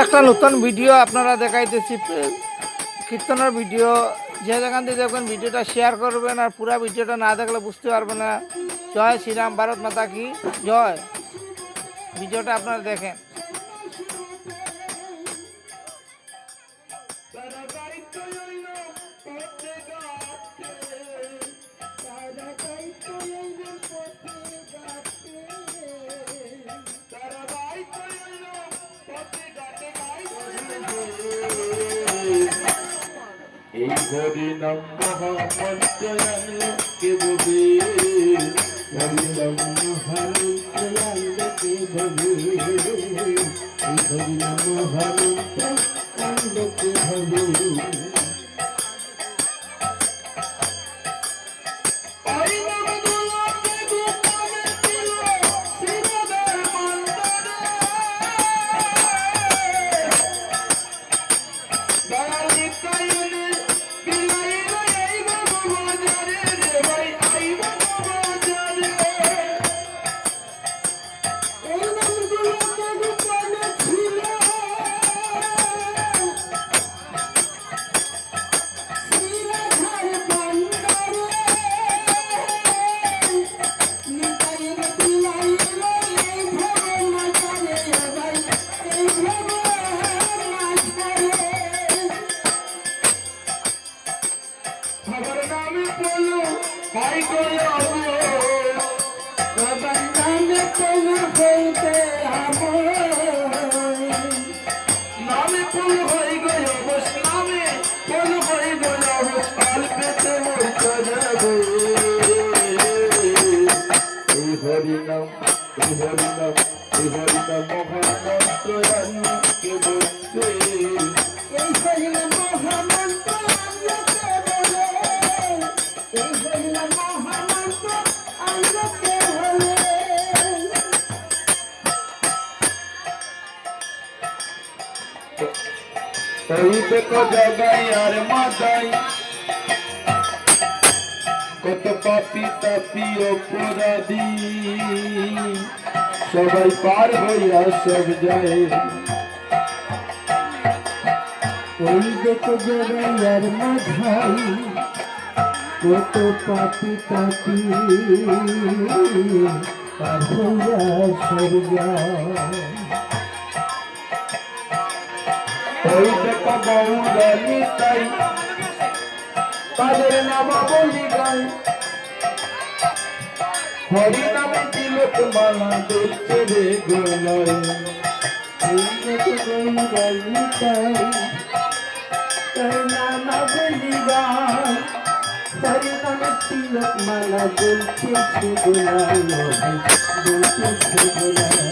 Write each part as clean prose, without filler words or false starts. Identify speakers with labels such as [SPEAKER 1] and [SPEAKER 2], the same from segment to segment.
[SPEAKER 1] একটা নতুন ভিডিও আপনারা দেখাইতেছি, কীর্তনের ভিডিও। যে যেখান থেকে দেখবেন ভিডিওটা শেয়ার করবেন, আর পুরো ভিডিওটা না দেখলে বুঝতে পারবেন না। জয় শ্রীরাম, ভারত মাতা কি জয়। ভিডিওটা আপনারা দেখেন।
[SPEAKER 2] এই হরিনাম মহামন্ত্র জানলে কে বলে, হরিনাম মহামন্ত্র জানলে কে বলে, এই হরিনাম মহামন্ত্র জানলে কে বলে। হরিনাম হরিনাম হরিনাম মহামন্ত্র জানলে কে বলে, এই হরিনাম মহামন্ত্র জানলে কে বলে, এই হরিনাম মহামন্ত্র জানলে কে বলে। ওই দেখো জগাই আর মাদাই, কত পাপি তাপি অপরাধী, সবাই পার হইয়া সব যায়। ওই দেখো জগাইয়ার মাঝাই, কত পাপি তাপি পার হইয়া সব যায়। ওই দেখো বহুরানী তাই, তাদের নাম বলি গাই, হরি নামে তিলক মালা দেখছে রে গোলায়। ওই দেখো বহুরানী তাই, তার নাম বলি গাই, হরি নামে তিলক মালা দেখছে গোলায়, দেখছে গোলায়।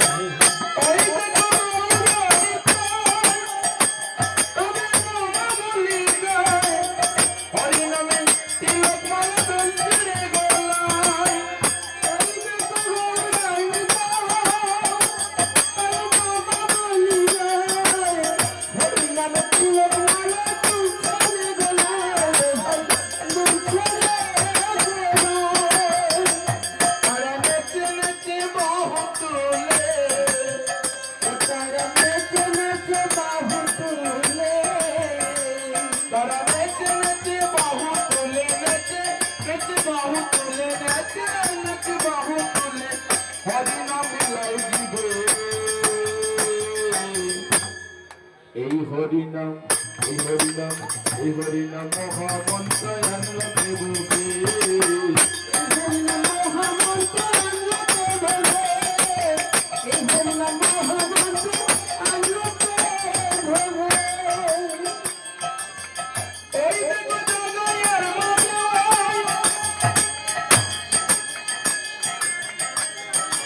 [SPEAKER 2] এই হরিনাম এই হরিনাম এই হরিনাম মহামন্ত্র জানলে কে বলে, এই হরিনাম মহামন্ত্র জানলে কে বলে, এই হরিনাম মহামন্ত্র জানলে কে বলে। ওই দেখো জগাইয়ার মাঝাই,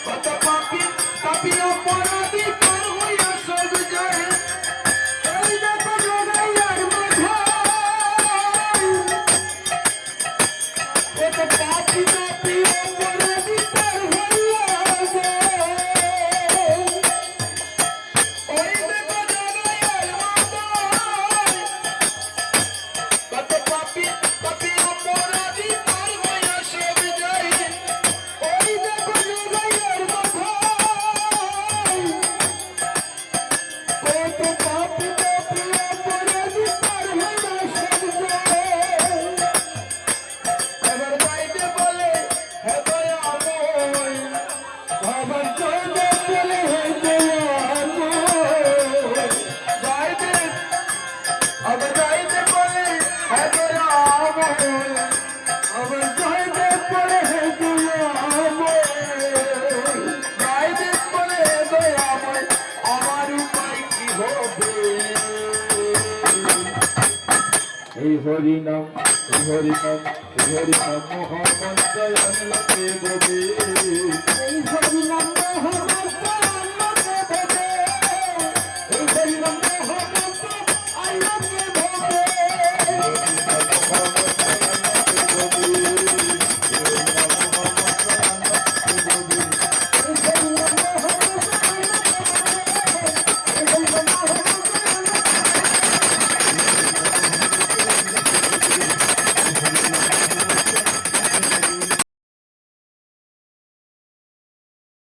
[SPEAKER 2] কত পাপি তাপি অপরাধী পার হইয়া সব যায়। What the fuck is that? এবার গাইতে বলে হে দয়াময় আবার গাইতে বলে হে দয়াময় গাইতে আবার গাইতে বলে হে দয়াময় আবার গাইতে বলে হে দয়াময় গাইতে বলে হে দয়াময় আমার উপায় কি হবে এই হরিনাম এই হরিনাম এই হরিনাম মোহাম্মদ দয়াল কে দেবে এই হরিনাম মোহাম্মদ আল্লাহ কে দেবে এই হরিনাম মোহাম্মদ আল্লাহ